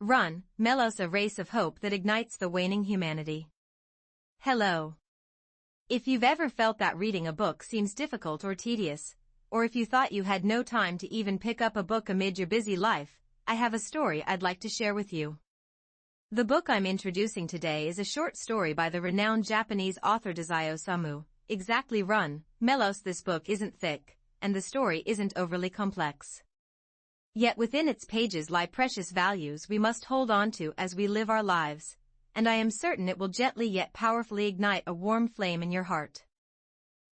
Run, Melos, a race of hope that ignites the waning humanity. Hello. If you've ever felt that reading a book seems difficult or tedious, or if you thought you had no time to even pick up a book amid your busy life, I have a story I'd like to share with you. The book I'm introducing today is a short story by the renowned Japanese author Daisaio Samu. Exactly, Run, Melos. This book isn't thick, and the story isn't overly complex. Yet within its pages lie precious values we must hold on to as we live our lives, and I am certain it will gently yet powerfully ignite a warm flame in your heart.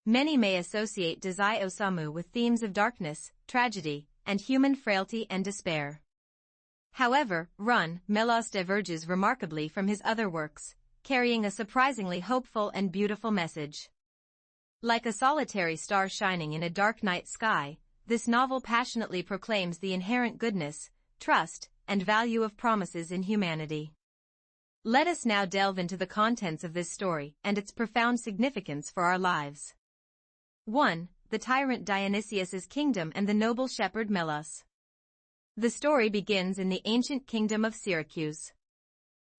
Many may associate Daisaio Samu with themes of darkness, tragedy, and human frailty and despair. However, Run, Melos diverges remarkably from his other works, carrying a surprisingly hopeful and beautiful message. Like a solitary star shining in a dark night sky, this novel passionately proclaims the inherent goodness, trust, and value of promises in humanity. Let us now delve into the contents of this story and its profound significance for our lives. 1. The tyrant Dionysius's kingdom and the noble shepherd Melos. The story begins in the ancient kingdom of Syracuse.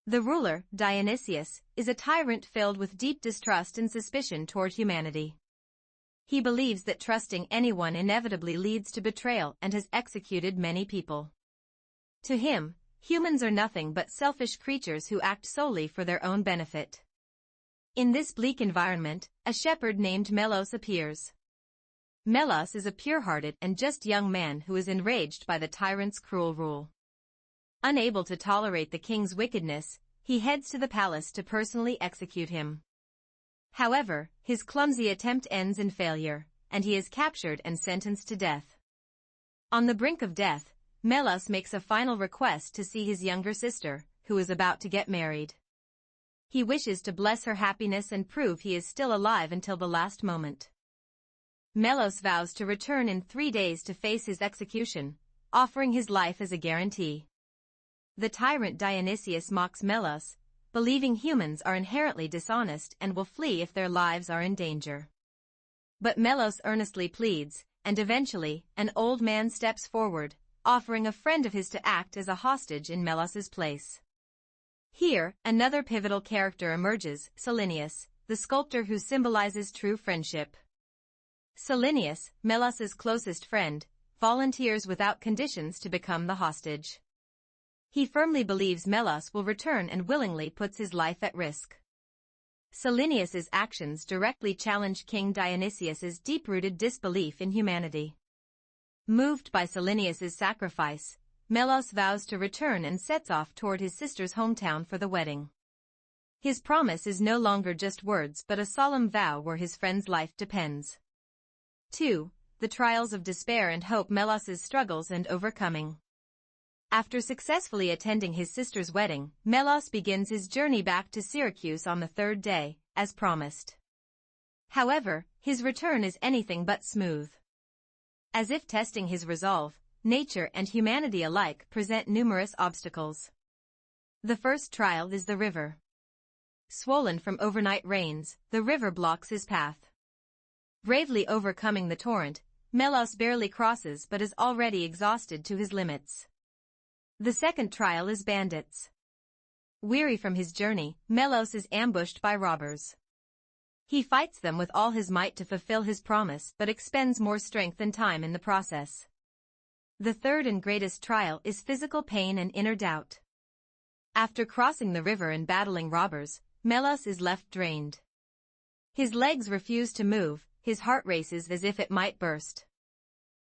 The ruler, Dionysius, is a tyrant filled with deep distrust and suspicion toward humanity. He believes that trusting anyone inevitably leads to betrayal and has executed many people. To him, humans are nothing but selfish creatures who act solely for their own benefit. In this bleak environment, a shepherd named Melos appears. Melos is a pure-hearted and just young man who is enraged by the tyrant's cruel rule. Unable to tolerate the king's wickedness, he heads to the palace to personally execute him. However, his clumsy attempt ends in failure, and he is captured and sentenced to death. On the brink of death, Melos makes a final request to see his younger sister, who is about to get married. He wishes to bless her happiness and prove he is still alive until the last moment. Melos vows to return in 3 days to face his execution, offering his life as a guarantee. The tyrant Dionysius mocks Melos, believing humans are inherently dishonest and will flee if their lives are in danger. But Melos earnestly pleads, and eventually, an old man steps forward, offering a friend of his to act as a hostage in Melos's place. Here, another pivotal character emerges, Cylenius, the sculptor who symbolizes true friendship. Cylenius, Melos's closest friend, volunteers without conditions to become the hostage. He firmly believes Melos will return and willingly puts his life at risk. Cylenius's actions directly challenge King Dionysius's deep-rooted disbelief in humanity. Moved by Cylenius's sacrifice, Melos vows to return and sets off toward his sister's hometown for the wedding. His promise is no longer just words but a solemn vow where his friend's life depends. 2. The trials of despair and hope. Melos's struggles and overcoming. After successfully attending his sister's wedding, Melos begins his journey back to Syracuse on the 3rd day, as promised. However, his return is anything but smooth. As if testing his resolve, nature and humanity alike present numerous obstacles. The first trial is the river. Swollen from overnight rains, the river blocks his path. Bravely overcoming the torrent, Melos barely crosses but is already exhausted to his limits. The second trial is bandits. Weary from his journey, Melos is ambushed by robbers. He fights them with all his might to fulfill his promise but expends more strength and time in the process. The third and greatest trial is physical pain and inner doubt. After crossing the river and battling robbers, Melos is left drained. His legs refuse to move, his heart races as if it might burst.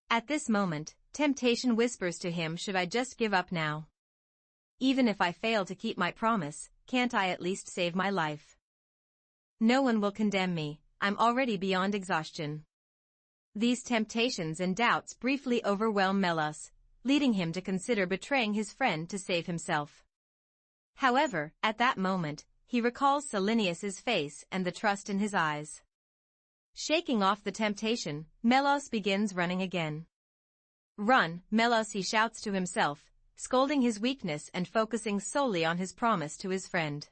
At this moment, temptation whispers to him, should I just give up now? Even if I fail to keep my promise, can't I at least save my life? No one will condemn me, I'm already beyond exhaustion. These temptations and doubts briefly overwhelm Melos, leading him to consider betraying his friend to save himself. However, at that moment, he recalls Cylenius's face and the trust in his eyes. Shaking off the temptation, Melos begins running again. Run, Melos, he shouts to himself, scolding his weakness and focusing solely on his promise to his friend.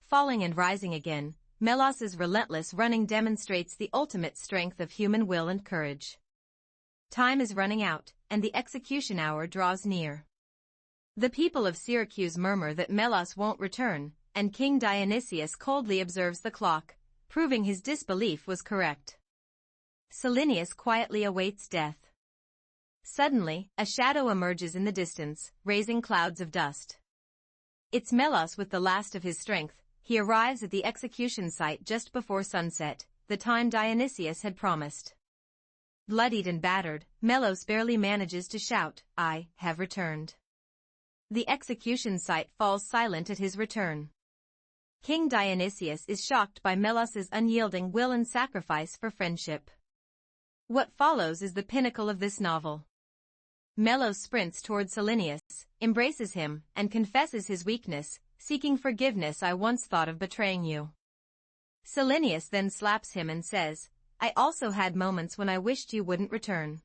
Falling and rising again, Melos's relentless running demonstrates the ultimate strength of human will and courage. Time is running out, and the execution hour draws near. The people of Syracuse murmur that Melos won't return, and King Dionysius coldly observes the clock, proving his disbelief was correct. Cylenius quietly awaits death. Suddenly, a shadow emerges in the distance, raising clouds of dust. It's Melos with the last of his strength. He arrives at the execution site just before sunset, the time Dionysius had promised. Bloodied and battered, Melos barely manages to shout, "I have returned." The execution site falls silent at his return. King Dionysius is shocked by Melos's unyielding will and sacrifice for friendship. What follows is the pinnacle of this novel. Melos sprints toward Cylenius, embraces him, and confesses his weakness, seeking forgiveness. "I once thought of betraying you." Cylenius then slaps him and says, "I also had moments when I wished you wouldn't return.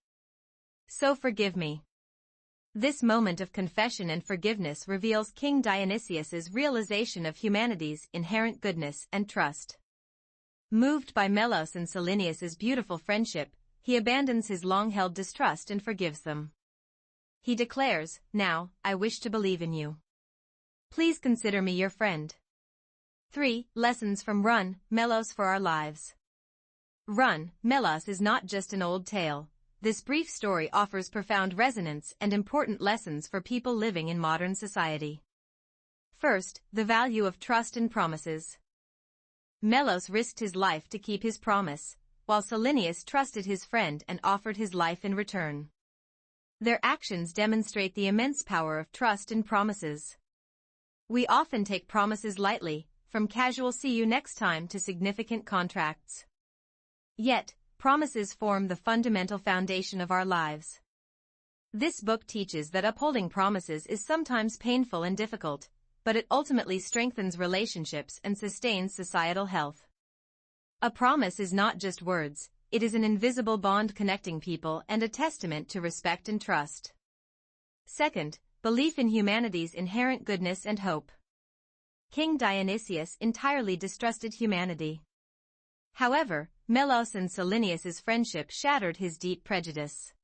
So forgive me." This moment of confession and forgiveness reveals King Dionysius's realization of humanity's inherent goodness and trust. Moved by Melos and Cylenius's beautiful friendship, he abandons his long-held distrust and forgives them. He declares, "Now, I wish to believe in you. Please consider me your friend." 3. Lessons from Run, Melos for our lives. Run, Melos is not just an old tale. This brief story offers profound resonance and important lessons for people living in modern society. First, the value of trust and promises. Melos risked his life to keep his promise, while Cylenius trusted his friend and offered his life in return. Their actions demonstrate the immense power of trust and promises. We often take promises lightly, from casual "see you next time" to significant contracts. Yet, promises form the fundamental foundation of our lives. This book teaches that upholding promises is sometimes painful and difficult, but it ultimately strengthens relationships and sustains societal health. A promise is not just words, it is an invisible bond connecting people and a testament to respect and trust. Second, belief in humanity's inherent goodness and hope. King Dionysius entirely distrusted humanity. However, Melos and Cylenius's friendship shattered his deep prejudice.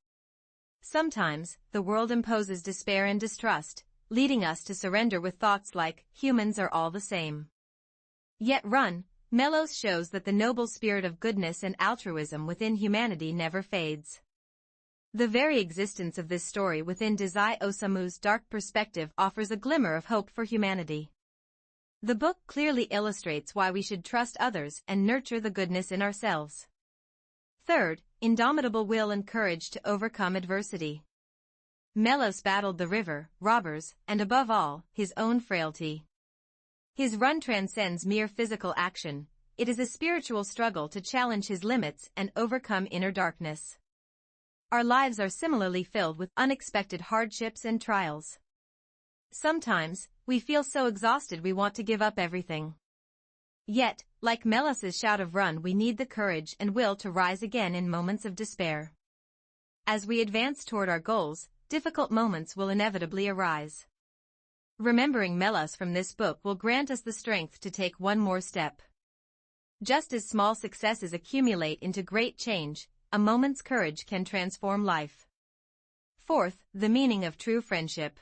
Sometimes, the world imposes despair and distrust, leading us to surrender with thoughts like, "Humans are all the same." Yet Run, Melos shows that the noble spirit of goodness and altruism within humanity never fades. The very existence of this story within Dazai Osamu's dark perspective offers a glimmer of hope for humanity. The book clearly illustrates why we should trust others and nurture the goodness in ourselves. Third, indomitable will and courage to overcome adversity. Melos battled the river, robbers, and above all, his own frailty. His run transcends mere physical action. It is a spiritual struggle to challenge his limits and overcome inner darkness. Our lives are similarly filled with unexpected hardships and trials. Sometimes, we feel so exhausted we want to give up everything. Yet, like Melos's shout of "Run," we need the courage and will to rise again in moments of despair. As we advance toward our goals, difficult moments will inevitably arise. Remembering Melos from this book will grant us the strength to take one more step. Just as small successes accumulate into great change, a moment's courage can transform life. Fourth, the meaning of true friendship.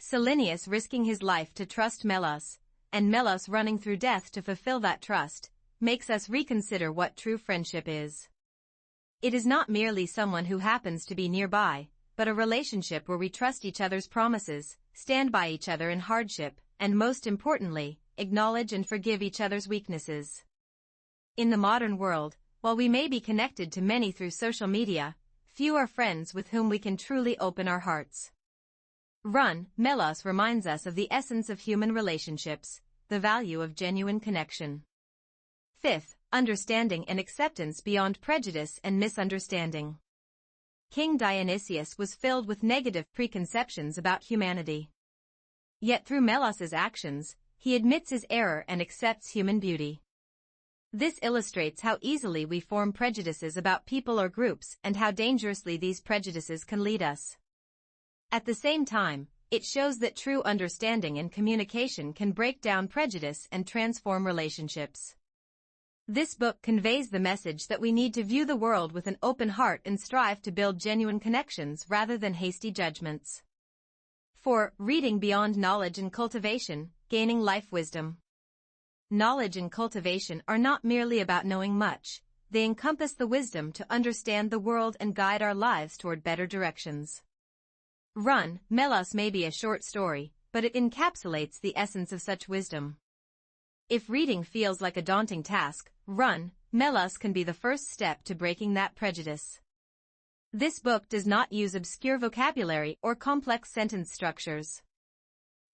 Cylenius risking his life to trust Melos, and Melos running through death to fulfill that trust, makes us reconsider what true friendship is. It is not merely someone who happens to be nearby, but a relationship where we trust each other's promises, stand by each other in hardship, and most importantly, acknowledge and forgive each other's weaknesses. In the modern world, while we may be connected to many through social media, few are friends with whom we can truly open our hearts. Run, Melos reminds us of the essence of human relationships, the value of genuine connection. Fifth, understanding and acceptance beyond prejudice and misunderstanding. King Dionysius was filled with negative preconceptions about humanity. Yet through Melos's actions, he admits his error and accepts human beauty. This illustrates how easily we form prejudices about people or groups and how dangerously these prejudices can lead us. At the same time, it shows that true understanding and communication can break down prejudice and transform relationships. This book conveys the message that we need to view the world with an open heart and strive to build genuine connections rather than hasty judgments. 4. Reading beyond knowledge and cultivation, gaining life wisdom. Knowledge and cultivation are not merely about knowing much, they encompass the wisdom to understand the world and guide our lives toward better directions. Run, Melos may be a short story, but it encapsulates the essence of such wisdom. If reading feels like a daunting task, Run, Melos can be the first step to breaking that prejudice. This book does not use obscure vocabulary or complex sentence structures.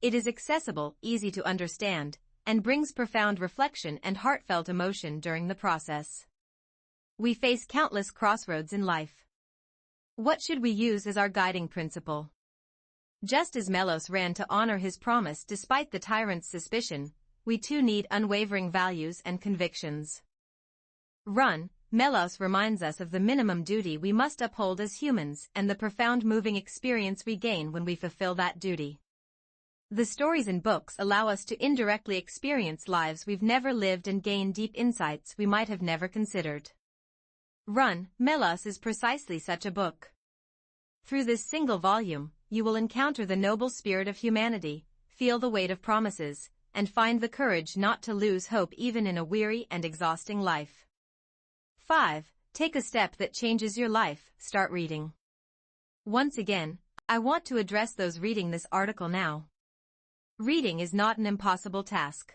It is accessible, easy to understand, and brings profound reflection and heartfelt emotion during the process. We face countless crossroads in life. What should we use as our guiding principle? Just as Melos ran to honor his promise despite the tyrant's suspicion, we too need unwavering values and convictions. Run, Melos reminds us of the minimum duty we must uphold as humans and the profound moving experience we gain when we fulfill that duty. The stories in books allow us to indirectly experience lives we've never lived and gain deep insights we might have never considered. Run, Melos is precisely such a book. Through this single volume, you will encounter the noble spirit of humanity, feel the weight of promises, and find the courage not to lose hope even in a weary and exhausting life. 5. Take a step that changes your life, start reading. Once again, I want to address those reading this article now. Reading is not an impossible task.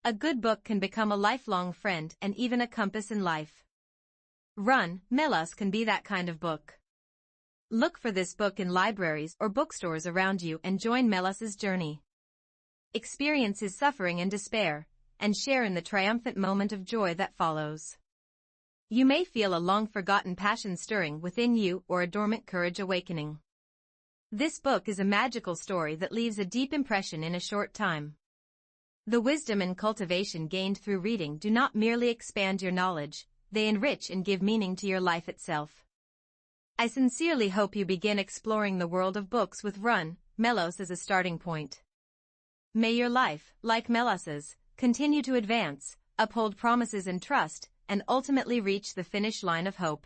A good book can become a lifelong friend and even a compass in life. Run, Melos can be that kind of book. Look for this book in libraries or bookstores around you and join Melos's journey. Experience his suffering and despair, and share in the triumphant moment of joy that follows. You may feel a long-forgotten passion stirring within you or a dormant courage awakening. This book is a magical story that leaves a deep impression in a short time. The wisdom and cultivation gained through reading do not merely expand your knowledge, they enrich and give meaning to your life itself. I sincerely hope you begin exploring the world of books with Run, Melos as a starting point. May your life, like Melos's, continue to advance, uphold promises and trust, and ultimately reach the finish line of hope.